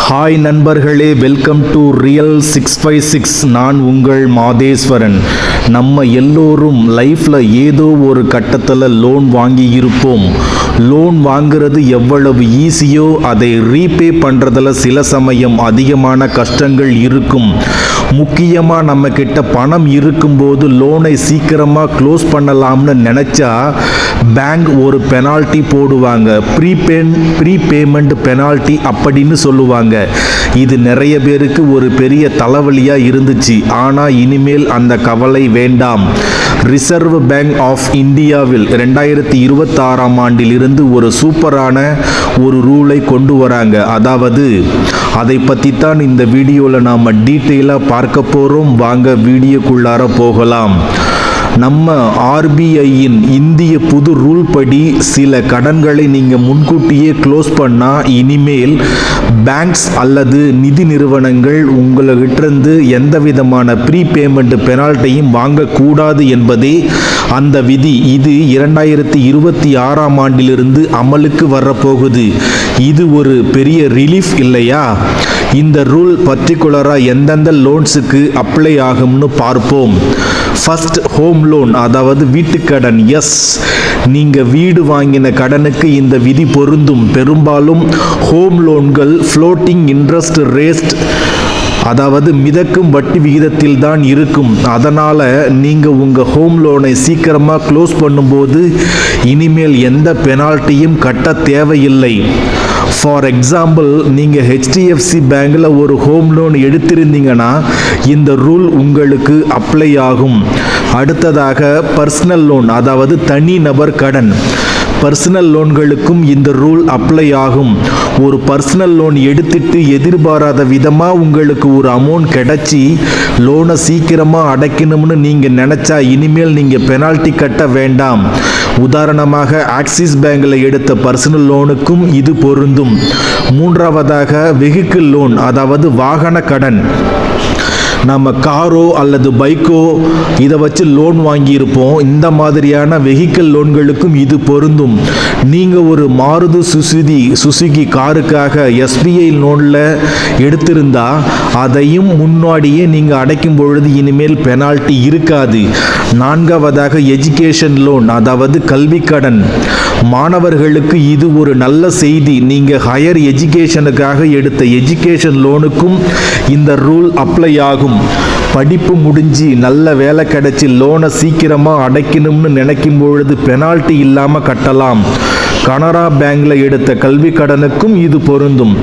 Hi நண்பர்களே, welcome to real 656. நான் உங்கள் மாதேஸ்வரன். நம்ம எல்லோரும் லைஃப்பில் ஏதோ ஒரு கட்டத்தில் லோன் வாங்கி இருப்போம். லோன் வாங்குறது எவ்வளவு ஈஸியோ அதை ரீபே பண்ணுறதுல சில சமயம் அதிகமான கஷ்டங்கள் இருக்கும். முக்கியமாக நம்மக்கிட்ட பணம் இருக்கும்போது லோனை சீக்கிரமாக க்ளோஸ் பண்ணலாம்னு நினச்சா பேங்க் ஒரு பெனால்ட்டி போடுவாங்க. ப்ரீபேமெண்ட் பெனால்ட்டி அப்படின்னு சொல்லுவாங்க. இது நிறைய பேருக்கு ஒரு பெரிய தலைவலியாக இருந்துச்சு. ஆனால் இனிமேல் அந்த கவலை வேண்டாம். ரிசர்வ் பேங்க் ஆஃப் இந்தியாவில் 2026ஆம் ஆண்டிலிருந்து ஒரு சூப்பரான ஒரு ரூலை கொண்டு வராங்க. அதாவது அதை பற்றி தான் இந்த வீடியோவில் நாம் டீட்டெயிலாக பார்க்க போகிறோம். வாங்க வீடியோக்குள்ளார போகலாம். நம்ம ஆர்பிஐயின் இந்திய புது ரூல் படி சில கடன்களை நீங்கள் முன்கூட்டியே க்ளோஸ் பண்ணால் இனிமேல் பேங்க்ஸ் அல்லது நிதி நிறுவனங்கள் உங்கள்கிட்டருந்து எந்த விதமான ப்ரீபேமெண்ட் பெனால்ட்டியும் வாங்கக்கூடாது என்பதே அந்த விதி. இது 2026ஆம் ஆண்டிலிருந்து அமலுக்கு வரப்போகுது. இது ஒரு பெரிய ரிலீஃப் இல்லையா? இந்த ரூல் பர்டிகுலராக எந்தெந்த லோன்ஸுக்கு அப்ளை ஆகும்னு பார்ப்போம். ஃபர்ஸ்ட், ஹோம் லோன், அதாவது வீட்டுக்கடன். எஸ், நீங்கள் வீடு வாங்கின கடனுக்கு இந்த விதி பொருந்தும். பெரும்பாலும் ஹோம் லோன்கள் ஃப்ளோட்டிங் இன்ட்ரெஸ்ட் ரேட், அதாவது மிதக்கும் வட்டி விகிதத்தில் தான் இருக்கும். அதனால் நீங்கள் உங்கள் ஹோம் லோனை சீக்கிரமாக க்ளோஸ் பண்ணும்போது இனிமேல் எந்த பெனால்ட்டியும் கட்ட தேவையில்லை. ஃபார் எக்ஸாம்பிள், நீங்கள் ஹெச்டிஎஃப்சி பேங்கில் ஒரு ஹோம் லோன் எடுத்திருந்தீங்கன்னா இந்த ரூல் உங்களுக்கு அப்ளை ஆகும். அடுத்ததாக பர்சனல் லோன், அதாவது தனி நபர் கடன். பர்சனல் லோன்களுக்கும் இந்த ரூல் அப்ளை ஆகும். ஒரு பர்சனல் லோன் எடுத்துட்டு எதிர்பாராத விதமாக உங்களுக்கு ஒரு அமௌண்ட் கிடச்சி லோனை சீக்கிரமாக அடைக்கணும்னு நீங்கள் நினச்சா இனிமேல் நீங்கள் பெனால்ட்டி கட்ட வேண்டாம். உதாரணமாக ஆக்சிஸ் பேங்கில் எடுத்த பர்சனல் லோனுக்கும் இது பொருந்தும். மூன்றாவதாக வெஹிக்கிள் லோன், அதாவது வாகன கடன். நம்ம காரோ அல்லது பைக்கோ இதை வச்சு லோன் வாங்கியிருப்போம். இந்த மாதிரியான வெஹிக்கிள் லோன்களுக்கும் இது பொருந்தும். நீங்கள் ஒரு மாருதி சுசுகி காருக்காக எஸ்பிஐ லோனில் எடுத்திருந்தா அதையும் முன்னாடியே நீங்கள் அடைக்கும் பொழுது இனிமேல் பெனால்ட்டி இருக்காது. நான்காவதாக எஜுகேஷன் லோன், அதாவது கல்வி கடன். மாணவர்களுக்கு இது ஒரு நல்ல செய்தி. நீங்கள் ஹையர் எஜுகேஷனுக்காக எடுத்த எஜுகேஷன் லோனுக்கும் இந்த ரூல் அப்ளை ஆகும். படிப்பு முடிஞ்சு நல்ல வேலை கிடைச்சி லோனை சீக்கிரமாக அடைக்கணும்னு நினைக்கும் பொழுது பெனால்ட்டி இல்லாமல் கட்டலாம். கனரா பேங்கில் எடுத்த கல்வி கடனுக்கும் இது பொருந்தும்.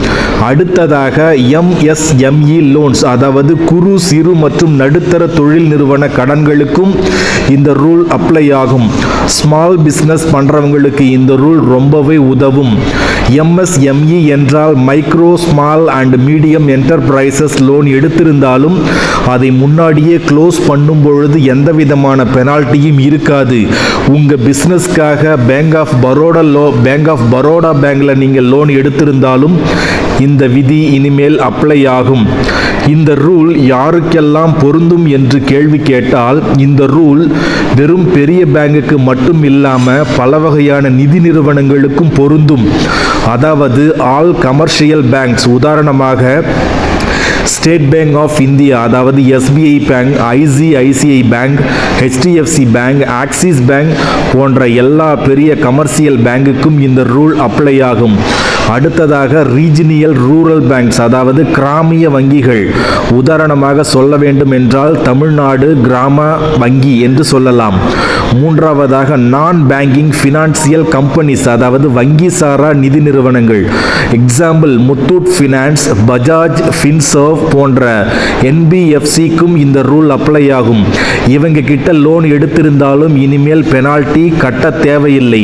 அடுத்ததாக எம்எஸ்எம்இ லோன்ஸ், அதாவது குறு சிறு மற்றும் நடுத்தர தொழில் நிறுவன கடன்களுக்கும் இந்த ரூல் அப்ளை ஆகும். ஸ்மால் பிஸ்னஸ் பண்ணுறவங்களுக்கு இந்த ரூல் ரொம்பவே உதவும். எம்எஸ்எம்இ என்றால் micro small and medium enterprises loan எடுத்திருந்தாலும் அதை முன்னாடியே க்ளோஸ் பண்ணும் பொழுது எந்த விதமான பெனால்ட்டியும் இருக்காது. உங்கள் பிஸ்னஸ்க்காக பேங்க் ஆஃப் பரோடா பேங்கில் நீங்கள் லோன் எடுத்திருந்தாலும் இந்த விதி இனிமேல் அப்ளை ஆகும். இந்த ரூல் யாருக்கெல்லாம் பொருந்தும் என்று கேள்வி கேட்டால் இந்த ரூல் வெறும் பெரிய பேங்குக்கு மட்டும் இல்லாமல் பல வகையான நிதி நிறுவனங்களுக்கும் பொருந்தும். அதாவது ஆல் கமர்ஷியல் பேங்க்ஸ். உதாரணமாக ஸ்டேட் பேங்க் ஆஃப் இந்தியா, அதாவது SBI bank, ICICI bank, HDFC bank, axis bank போன்ற எல்லா பெரிய கமர்ஷியல் பேங்குக்கும் இந்த ரூல் அப்ளை ஆகும். அடுத்ததாக ரீஜினியல் ரூரல் பேங்க்ஸ், அதாவது கிராமிய வங்கிகள். உதாரணமாக சொல்ல வேண்டும் என்றால் தமிழ்நாடு கிராம வங்கி என்று சொல்லலாம். மூன்றாவதாக நான் பேங்கிங் ஃபினான்சியல் கம்பெனிஸ், அதாவது வங்கி சாரா நிதி நிறுவனங்கள். எக்ஸாம்பிள் முத்தூட் ஃபினான்ஸ், பஜாஜ் ஃபின்சர்வ் போன்ற என்பிஎஃப்சிக்கும் இந்த ரூல் அப்ளை ஆகும். இவங்க கிட்ட லோன் எடுத்திருந்தாலும் இனிமேல் பெனால்ட்டி கட்ட தேவையில்லை.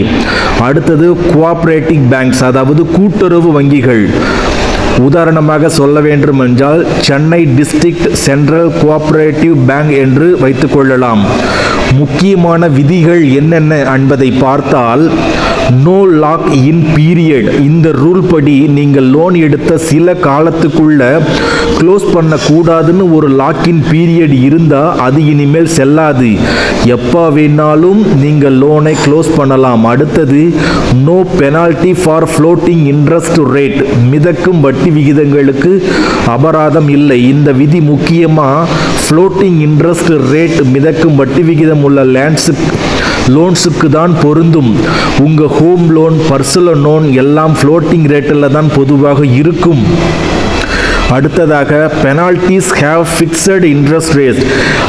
அடுத்தது கோஆபரேட்டிவ் பேங்க்ஸ், அதாவது கூட்டுறவு வங்கிகள். உதாரணமாக சொல்ல வேண்டும் என்றால் Chennai district central cooperative bank என்று வைத்துக்கொள்ளலாம். முக்கியமான விதிகள் என்னென்ன என்பதை பார்த்தால் நோ லாக் இன் பீரியட். இந்த ரூல் படி நீங்கள் லோன் எடுத்த சில காலத்துக்குள்ள க்ளோஸ் பண்ணக்கூடாதுன்னு ஒரு லாக்இன் பீரியட் இருந்தால் அது இனிமேல் செல்லாது. எப்போ வேணாலும் நீங்கள் லோனை க்ளோஸ் பண்ணலாம். அடுத்தது no penalty for floating interest rate. மிதக்கும் வட்டி விகிதங்களுக்கு அபராதம் இல்லை. இந்த விதி முக்கியமாக ஃப்ளோட்டிங் இன்ட்ரெஸ்ட் ரேட் மிதக்கும் வட்டி விகிதம் உள்ள லோன்ஸுக்கு தான் பொருந்தும். உங்கள் ஹோம் லோன், பர்சனல் லோன் எல்லாம் ஃப்ளோட்டிங் ரேட்டில் தான் பொதுவாக இருக்கும். அடுத்ததாக penalties have fixed interest rate.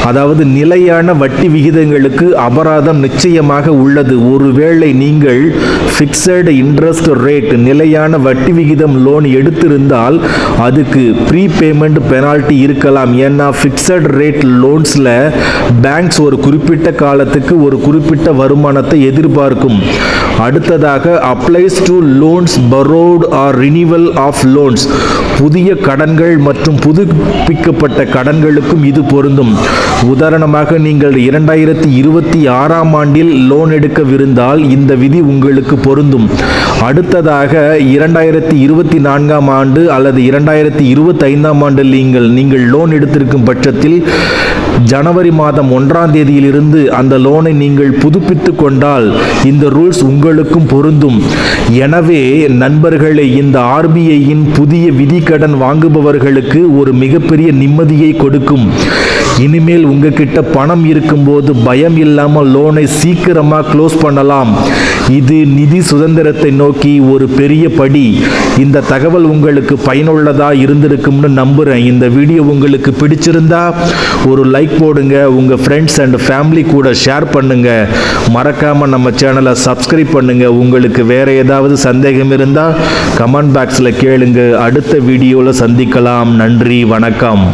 அதாவது நிலையான வட்டி விகிதங்களுக்கு அபராதம் நிச்சயமாக உள்ளது. ஒருவேளை நீங்கள் ஃபிக்ஸட் இன்ட்ரெஸ்ட் ரேட் நிலையான வட்டி விகிதம் லோன் எடுத்திருந்தால் அதுக்கு ப்ரீபேமெண்ட் பெனால்ட்டி இருக்கலாம். ஏன்னா ஃபிக்ஸட் ரேட் லோன்ஸில் பேங்க்ஸ் ஒரு குறிப்பிட்ட காலத்துக்கு ஒரு குறிப்பிட்ட வருமானத்தை எதிர்பார்க்கும். அடுத்ததாக applies to loans borrowed or renewal of loans. புதிய கடன்கள் மற்றும் புதுப்பிக்கப்பட்ட கடன்களுக்கும் இது பொருந்தும். உதாரணமாக நீங்கள் 2026ஆம் ஆண்டில் லோன் எடுக்கவிருந்தால் இந்த விதி உங்களுக்கு பொருந்தும். அடுத்ததாக 2024ஆம் ஆண்டு அல்லது 2025ஆம் ஆண்டில் நீங்கள் லோன் எடுத்திருக்கும் பட்சத்தில் ஜனவரி மாதம் 1ஆம் தேதியிலிருந்து அந்த லோனை நீங்கள் புதுப்பித்து கொண்டால் இந்த ரூல்ஸ் உங்களுக்கும் பொருந்தும். எனவே நண்பர்களே, இந்த ஆர்பிஐயின் புதிய விதி கடன் வாங்குபவர்களுக்கு ஒரு மிகப்பெரிய நிம்மதியை கொடுக்கும். இனிமேல் உங்ககிட்ட பணம் இருக்கும்போது பயம் இல்லாமல் லோனை சீக்கிரமாக க்ளோஸ் பண்ணலாம். இது நிதி சுதந்திரத்தை நோக்கி ஒரு பெரிய படி. இந்த தகவல் உங்களுக்கு பயனுள்ளதாக இருந்திருக்கும்னு நம்புகிறேன். இந்த வீடியோ உங்களுக்கு பிடிச்சிருந்தா ஒரு லைக் போடுங்க, உங்கள் ஃப்ரெண்ட்ஸ் அண்ட் ஃபேமிலி கூட ஷேர் பண்ணுங்க. மறக்காமல் நம்ம சேனலை சப்ஸ்கிரைப் பண்ணுங்க. உங்களுக்கு வேற ஏதாவது சந்தேகம் இருந்தால் கமெண்ட் பாக்ஸில் கேளுங்க. அடுத்த வீடியோவில் சந்திக்கலாம். நன்றி, வணக்கம்.